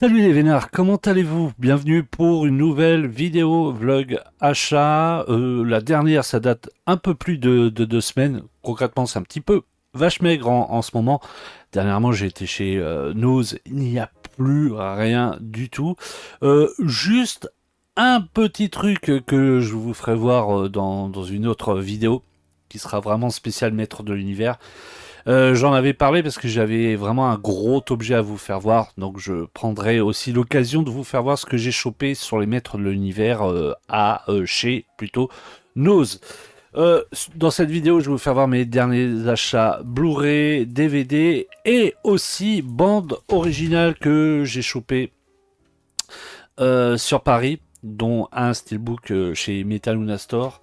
Salut les vénards, comment allez-vous? Bienvenue pour une nouvelle vidéo vlog achat. La dernière, ça date un peu plus de 2 semaines. Concrètement, c'est un petit peu vache maigre en ce moment. Dernièrement, j'ai été chez Nose, il n'y a plus rien du tout. Juste un petit truc que je vous ferai voir dans une autre vidéo qui sera vraiment spécial maître de l'univers. J'en avais parlé parce que j'avais vraiment un gros objet à vous faire voir, donc je prendrai aussi l'occasion de vous faire voir ce que j'ai chopé sur les maîtres de l'univers chez plutôt Nose. Dans cette vidéo, je vais vous faire voir mes derniers achats Blu-ray, DVD et aussi bande originale que j'ai chopé sur Paris, dont un steelbook chez Metal Luna Store.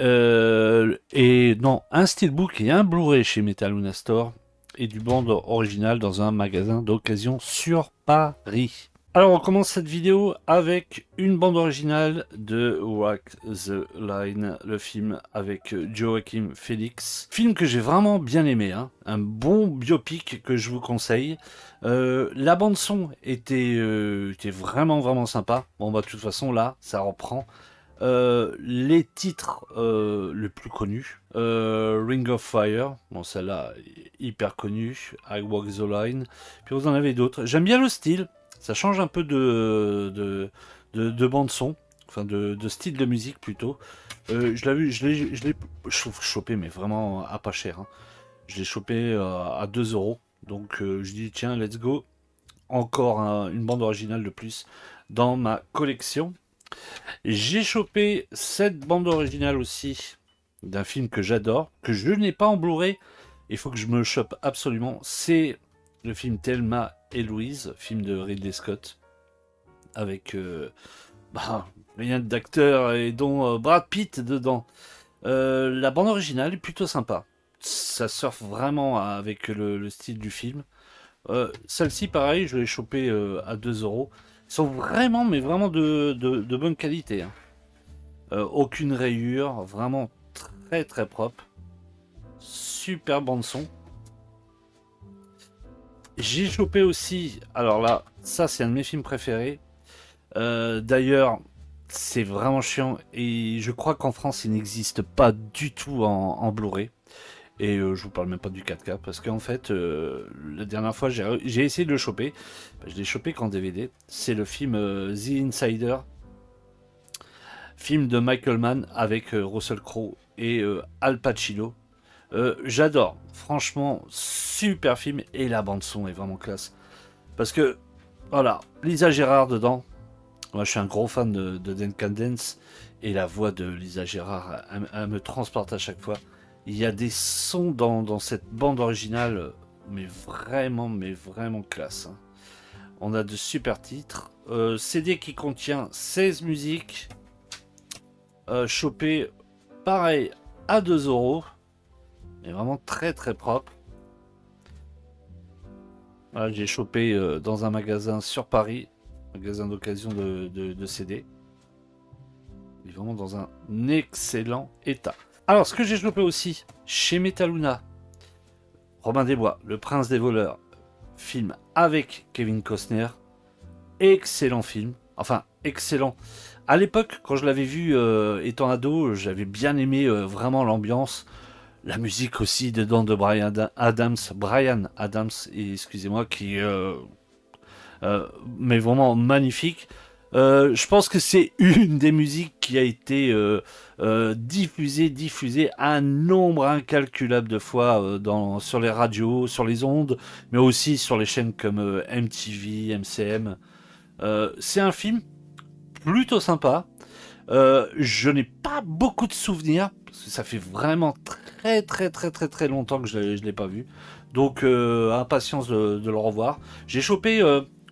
Et non, un steelbook et un Blu-ray chez Metal Luna Store et du bande original dans un magasin d'occasion sur Paris. Alors on commence cette vidéo avec une bande originale de Walk the Line, le film avec Joaquin Phoenix. Film que j'ai vraiment bien aimé, hein. Un bon biopic que je vous conseille. La bande son était vraiment sympa. Bon bah de toute façon là, ça reprend. Les titres les plus connus, Ring of Fire, bon celle-là hyper connue, I Walk the Line, puis vous en avez d'autres. J'aime bien le style, ça change un peu de bande son, enfin de style de musique plutôt. Je l'ai chopé mais vraiment à pas cher, hein. Je l'ai chopé à 2 euros, donc je dis tiens let's go, encore une bande originale de plus dans ma collection. J'ai chopé cette bande originale aussi d'un film que j'adore, que je n'ai pas en Blu-ray. Il faut que je me chope absolument. C'est le film Thelma et Louise, film de Ridley Scott, avec rien d'acteurs et dont Brad Pitt dedans. La bande originale est plutôt sympa. Ça surfe vraiment avec le style du film. Celle-ci, pareil, je l'ai chopée à 2 euros. Ils sont vraiment, mais vraiment de bonne qualité, hein. Aucune rayure, vraiment très propre. Super bande son. J'ai chopé aussi, alors là, ça c'est un de mes films préférés. D'ailleurs, c'est vraiment chiant et je crois qu'en France il n'existe pas du tout en Blu-ray. Et je vous parle même pas du 4K parce qu'en fait, la dernière fois j'ai essayé de le choper. Je l'ai chopé qu'en DVD. C'est le film The Insider, film de Michael Mann avec Russell Crowe et Al Pacino. J'adore, franchement, super film et la bande son est vraiment classe. Parce que, voilà, Lisa Gérard dedans, moi je suis un gros fan de Duncan Dance et la voix de Lisa Gérard, elle me transporte à chaque fois. Il y a des sons dans cette bande originale, mais vraiment classe, hein. On a de super titres. CD qui contient 16 musiques, chopé pareil à 2 euros, mais vraiment très propre. Voilà, j'ai chopé dans un magasin sur Paris, magasin d'occasion de CD. Il est vraiment dans un excellent état. Alors, ce que j'ai chopé aussi chez Metaluna, Robin des Bois, Le Prince des voleurs, film avec Kevin Costner. Excellent film. Enfin, excellent. À l'époque, quand je l'avais vu étant ado, j'avais bien aimé vraiment l'ambiance. La musique aussi dedans de Brian Adams, excusez-moi, qui mais vraiment magnifique. Je pense que c'est une des musiques qui a été diffusée un nombre incalculable de fois sur les radios, sur les ondes, mais aussi sur les chaînes comme MTV, MCM. C'est un film plutôt sympa. Je n'ai pas beaucoup de souvenirs, parce que ça fait vraiment très longtemps que je ne l'ai pas vu. Donc, impatience de le revoir. J'ai chopé,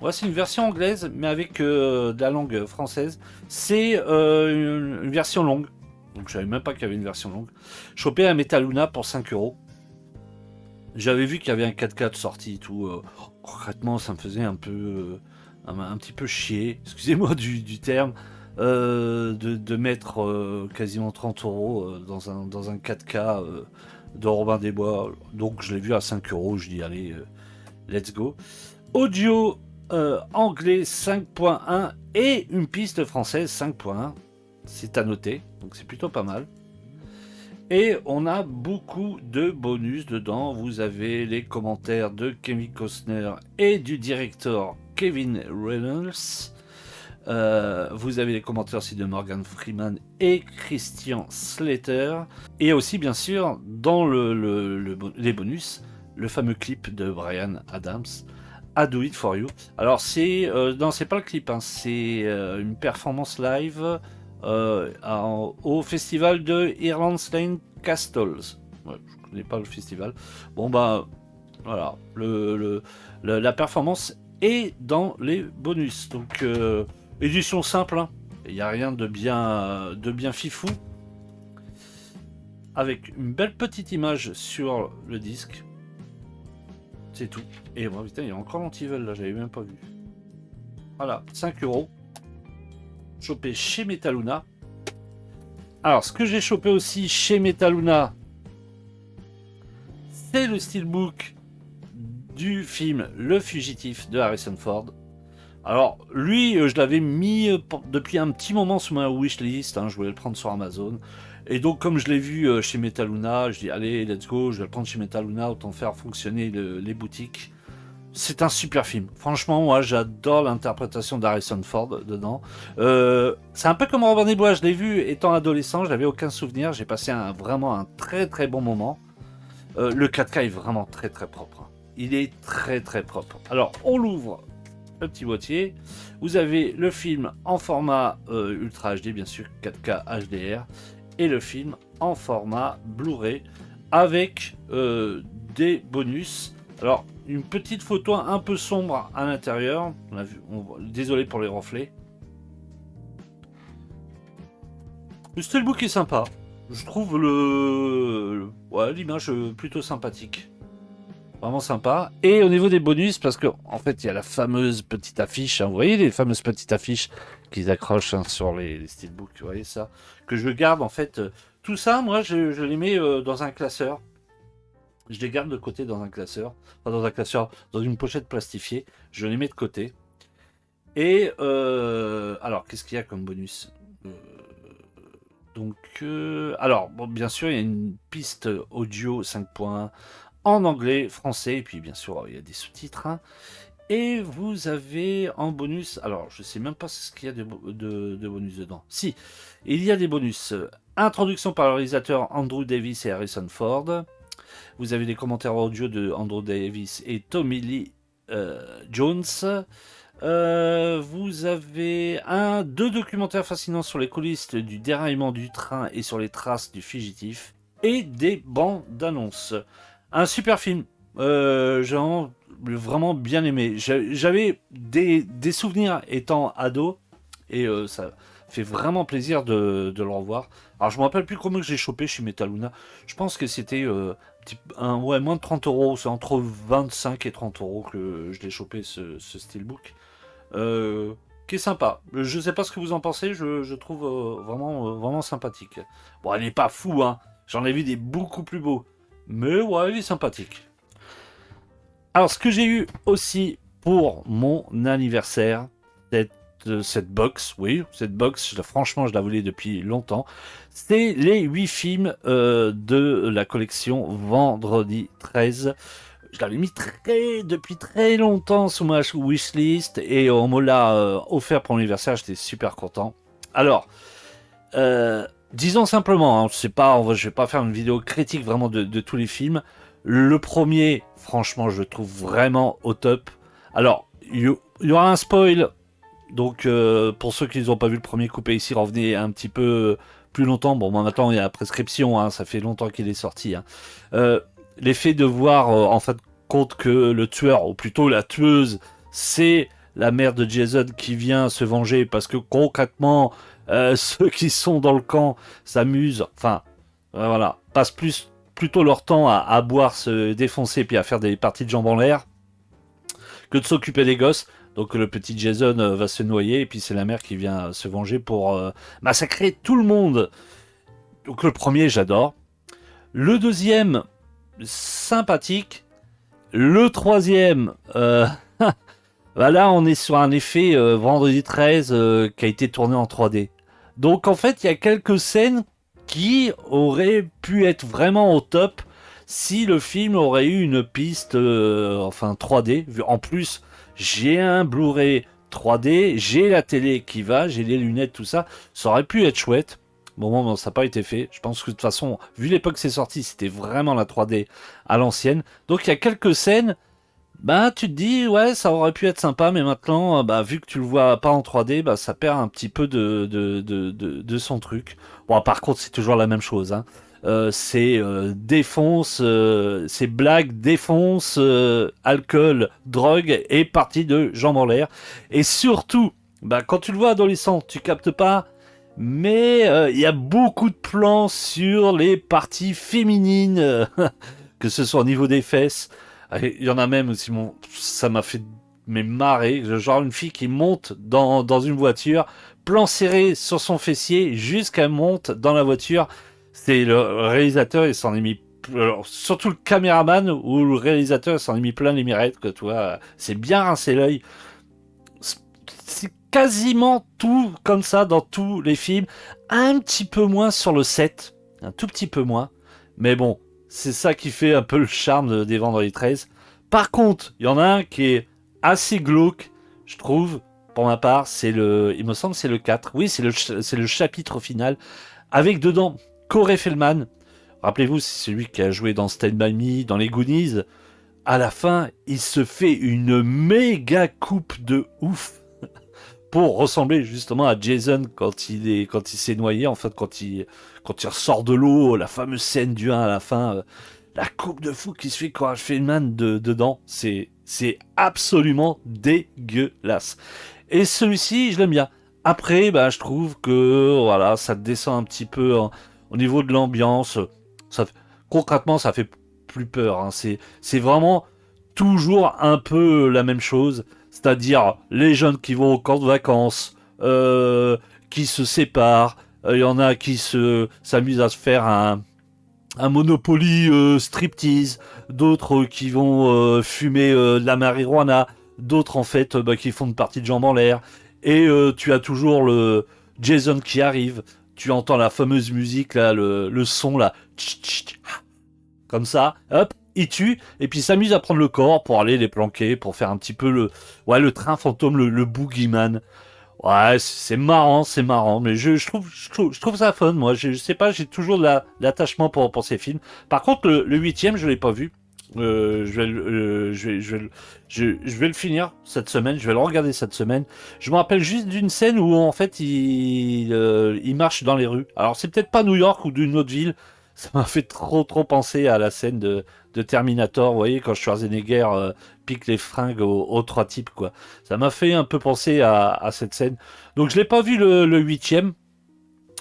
ouais, c'est une version anglaise, mais avec de la langue française. C'est une version longue. Donc, je savais même pas qu'il y avait une version longue. Chopé à Metaluna pour 5 euros. J'avais vu qu'il y avait un 4x4 sorti et tout. Concrètement, ça me faisait un peu, un petit peu chier, excusez-moi du terme, de mettre quasiment 30 euros dans un 4K de Robin des Bois. Donc je l'ai vu à 5 euros, je dis allez, let's go. Audio, anglais 5.1 et une piste française 5.1. C'est à noter, donc c'est plutôt pas mal. Et on a beaucoup de bonus dedans. Vous avez les commentaires de Kevin Costner et du directeur Kevin Reynolds. Vous avez les commentaires aussi de Morgan Freeman et Christian Slater. Et aussi, bien sûr, dans les bonus, le fameux clip de Bryan Adams, I Do It For You. Alors, non, c'est pas le clip, hein, c'est une performance live au festival de Ireland Lane Castles. Ouais, je connais pas le festival. Bon, bah, voilà. La performance est dans les bonus. Donc, édition simple, hein. Il n'y a rien de bien fifou. Avec une belle petite image sur le disque. C'est tout. Et bon, putain, il y a encore l'antivel là, j'avais même pas vu. Voilà, 5 €. Chopé chez Metaluna. Alors, ce que j'ai chopé aussi chez Metaluna, c'est le steelbook du film Le Fugitif de Harrison Ford. Alors, lui, je l'avais mis depuis un petit moment sur ma wishlist, hein, je voulais le prendre sur Amazon. Et donc, comme je l'ai vu chez Metaluna, je dis, allez, let's go, je vais le prendre chez Metaluna, autant faire fonctionner les boutiques. C'est un super film. Franchement, moi, j'adore l'interprétation d'Harrison Ford dedans. C'est un peu comme Robin des Bois, je l'ai vu étant adolescent, je n'avais aucun souvenir, j'ai passé vraiment un très très bon moment. Le 4K est vraiment très très propre. Il est très très propre. Alors, on l'ouvre. Le petit boîtier, vous avez le film en format Ultra HD, bien sûr 4K HDR, et le film en format Blu-ray avec des bonus. Alors, une petite photo un peu sombre à l'intérieur. Désolé pour les reflets. Le steelbook est sympa. Je trouve l'image plutôt sympathique. Vraiment sympa. Et au niveau des bonus, parce que en fait, il y a la fameuse petite affiche. Hein, vous voyez les fameuses petites affiches qu'ils accrochent sur les steelbooks. Vous voyez ça? Que je garde en fait. Tout ça, moi, je les mets dans un classeur. Je les garde de côté dans un classeur. Enfin, dans un classeur, dans une pochette plastifiée. Je les mets de côté. Et alors, qu'est-ce qu'il y a comme bonus? Alors, bon, bien sûr, il y a une piste audio 5.1 en anglais, français, et puis bien sûr, il y a des sous-titres. Hein. Et vous avez en bonus, alors je sais même pas ce qu'il y a de bonus dedans. Si, il y a des bonus. Introduction par le réalisateur Andrew Davis et Harrison Ford. Vous avez des commentaires audio de Andrew Davis et Tommy Lee Jones. Vous avez deux documentaires fascinants sur les coulisses du déraillement du train et sur les traces du fugitif. Et des bandes d'annonces. Un super film. J'ai vraiment bien aimé. J'avais des souvenirs étant ado. Et ça fait vraiment plaisir de le revoir. Alors je me rappelle plus comment que j'ai chopé chez Metaluna. Je pense que c'était moins de 30 €. C'est entre 25 et 30 € que je l'ai chopé ce steelbook. Qui est sympa. Je sais pas ce que vous en pensez. Je trouve vraiment sympathique. Bon, elle n'est pas fou, hein. J'en ai vu des beaucoup plus beaux. Mais ouais, il est sympathique. Alors, ce que j'ai eu aussi pour mon anniversaire, cette box, franchement, je la voulais depuis longtemps. C'est les 8 films de la collection Vendredi 13. Je l'avais mis depuis très longtemps sur ma wishlist et on me l'a offert pour mon anniversaire. J'étais super content. Alors, disons simplement, hein, je vais pas faire une vidéo critique vraiment de tous les films. Le premier, franchement, je le trouve vraiment au top. Alors, il y aura un spoil. Donc, pour ceux qui n'ont pas vu le premier, coupé ici, revenez un petit peu plus longtemps. Bon, maintenant, il y a la prescription. Hein, ça fait longtemps qu'il est sorti. Hein. L'effet de voir, en fait, compte que le tueur, ou plutôt la tueuse, c'est la mère de Jason qui vient se venger parce que concrètement, ceux qui sont dans le camp s'amusent, enfin, voilà, passent plutôt leur temps à boire, se défoncer, puis à faire des parties de jambes en l'air, que de s'occuper des gosses. Donc le petit Jason va se noyer, et puis c'est la mère qui vient se venger pour massacrer tout le monde. Donc le premier, j'adore. Le deuxième, sympathique. Le troisième, Bah là, on est sur un effet Vendredi 13 qui a été tourné en 3D. Donc en fait, il y a quelques scènes qui auraient pu être vraiment au top si le film aurait eu une piste enfin 3D. En plus, j'ai un Blu-ray 3D, j'ai la télé qui va, j'ai les lunettes, tout ça. Ça aurait pu être chouette. Bon, ça n'a pas été fait. Je pense que de toute façon, vu l'époque que c'est sorti, c'était vraiment la 3D à l'ancienne. Donc il y a quelques scènes, bah tu te dis ouais ça aurait pu être sympa, mais maintenant bah vu que tu le vois pas en 3D, bah ça perd un petit peu de son truc. Bon par contre c'est toujours la même chose, hein. C'est défonce, c'est blague, défonce, alcool, drogue et partie de jambes en l'air. Et surtout, bah quand tu le vois adolescent, tu captes pas. Mais il y a beaucoup de plans sur les parties féminines, que ce soit au niveau des fesses. Il y en a même aussi, ça m'a fait marrer. Genre une fille qui monte dans une voiture, plan serré sur son fessier, jusqu'à monte dans la voiture. C'est le réalisateur, il s'en est mis. Alors, surtout le caméraman ou le réalisateur s'en est mis plein les mirettes, que toi, c'est bien rincé l'œil. C'est quasiment tout comme ça dans tous les films. Un petit peu moins sur le set. Un tout petit peu moins. Mais bon, c'est ça qui fait un peu le charme des Vendredi 13. Par contre, il y en a un qui est assez glauque, je trouve, pour ma part. Il me semble que c'est le 4. Oui, c'est le chapitre final. Avec dedans Corey Feldman. Rappelez-vous, c'est celui qui a joué dans Stand By Me, dans les Goonies. À la fin, il se fait une méga coupe de ouf pour ressembler justement à Jason quand il s'est noyé, en fait, quand il ressort de l'eau, la fameuse scène du 1 à la fin, la coupe de fou qui se fait Corey Feldman dedans, c'est absolument dégueulasse. Et celui-ci, je l'aime bien. Après, bah, je trouve que voilà, ça descend un petit peu au niveau de l'ambiance. Ça, concrètement, ça fait plus peur, hein. C'est vraiment toujours un peu la même chose. C'est-à-dire les jeunes qui vont au camp de vacances, qui se séparent. Il y en a qui s'amusent à se faire un Monopoly striptease, d'autres qui vont fumer de la marijuana, d'autres en fait bah, qui font une partie de jambes en l'air. Et tu as toujours le Jason qui arrive. Tu entends la fameuse musique là, le son là, comme ça, hop, il tue et puis il s'amuse à prendre le corps pour aller les planquer, pour faire un petit peu le train fantôme, le boogeyman. Ouais, c'est marrant, mais je trouve ça fun, moi. Je sais pas, j'ai toujours de l'attachement pour ces films. Par contre, le huitième, je l'ai pas vu. Je vais le finir cette semaine, je vais le regarder cette semaine. Je me rappelle juste d'une scène où en fait il marche dans les rues. Alors c'est peut-être pas New York ou d'une autre ville. Ça m'a fait trop penser à la scène de Terminator, vous voyez, quand Schwarzenegger pique les fringues aux trois types, quoi. Ça m'a fait un peu penser à cette scène. Donc je l'ai pas vu le huitième.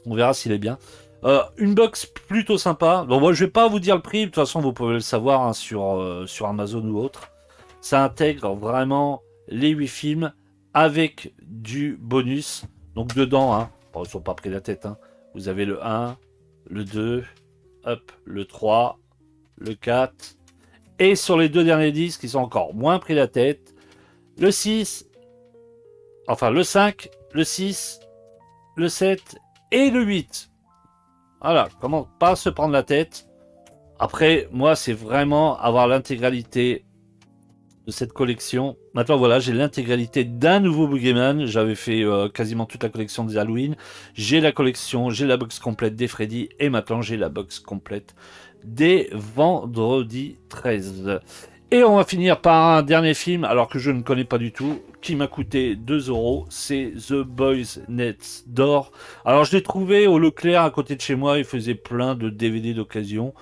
On verra s'il est bien. Une box plutôt sympa. Donc moi je vais pas vous dire le prix, de toute façon vous pouvez le savoir hein, sur Amazon ou autre. Ça intègre vraiment les 8 films avec du bonus. Donc dedans, hein, bon, ils sont pas pris la tête. Hein. Vous avez le 1, le 2, hop, le 3, le 4. Et sur les deux derniers disques, ils sont encore moins pris la tête. Le 6, enfin le 5, le 6, le 7 et le 8. Voilà, comment pas se prendre la tête. Après, moi, c'est vraiment avoir l'intégralité de cette collection. Maintenant, voilà, j'ai l'intégralité d'un nouveau Boogeyman. J'avais fait quasiment toute la collection des Halloween. J'ai la collection, j'ai la box complète des Freddy. Et maintenant, j'ai la box complète des Vendredi 13. Et on va finir par un dernier film, alors que je ne connais pas du tout, qui m'a coûté 2€. C'est The Boys Next Door. Alors, je l'ai trouvé au Leclerc à côté de chez moi. Il faisait plein de DVD d'occasion.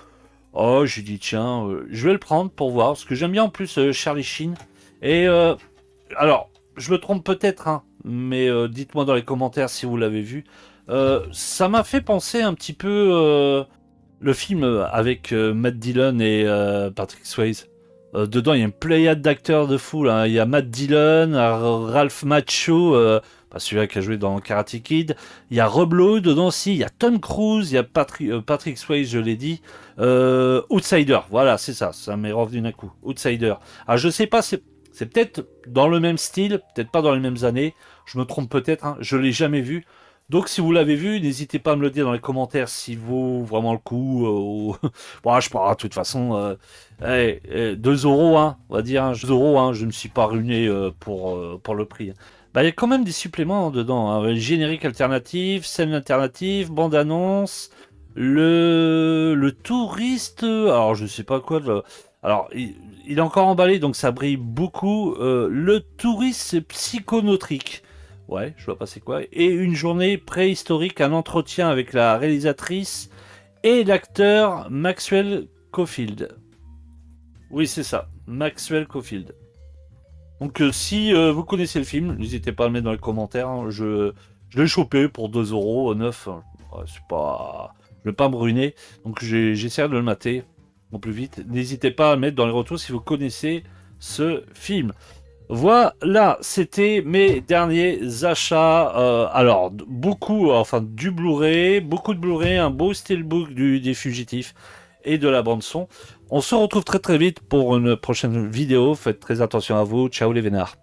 Oh, j'ai dit tiens, je vais le prendre pour voir, parce que j'aime bien en plus Charlie Sheen. Et alors, je me trompe peut-être, hein, mais dites-moi dans les commentaires si vous l'avez vu. Ça m'a fait penser un petit peu le film avec Matt Dillon et Patrick Swayze. Dedans, il y a une pléiade d'acteurs de fou. Là. Il y a Matt Dillon, Ralph Macchio, pas celui-là qui a joué dans Karate Kid. Il y a Rob Lowe dedans aussi. Il y a Tom Cruise, il y a Patrick Swayze, je l'ai dit. Outsider, voilà, c'est ça. Ça m'est revenu d'un coup. Outsider. Alors, je sais pas, C'est peut-être dans le même style, peut-être pas dans les mêmes années. Je me trompe peut-être, hein, je l'ai jamais vu. Donc si vous l'avez vu, n'hésitez pas à me le dire dans les commentaires s'il vaut vraiment le coup. Bon, je sais pas, de toute façon, 2 euros, hein, on va dire, hein, 2 euros, hein, je ne me suis pas ruiné pour le prix. Bah, il y a quand même des suppléments dedans, hein. Générique alternatif, scène alternative, bande-annonce, le touriste, alors je sais pas quoi. Alors, il est encore emballé, donc ça brille beaucoup. Le touriste psychonotrique. Ouais, je vois pas c'est quoi. Et une journée préhistorique, un entretien avec la réalisatrice et l'acteur Maxwell Caulfield. Oui, c'est ça, Maxwell Caulfield. Donc si vous connaissez le film, n'hésitez pas à le mettre dans les commentaires, hein. Je l'ai chopé pour 2 euros, 9. Ouais, c'est pas... Je vais pas me ruiner. Donc j'essaie de le mater au plus vite. N'hésitez pas à le mettre dans les retours si vous connaissez ce film. Voilà, c'était mes derniers achats. Alors, beaucoup, enfin du Blu-ray, beaucoup de Blu-ray, un beau steelbook des Fugitifs et de la bande son. On se retrouve très très vite pour une prochaine vidéo. Faites très attention à vous. Ciao les vénards.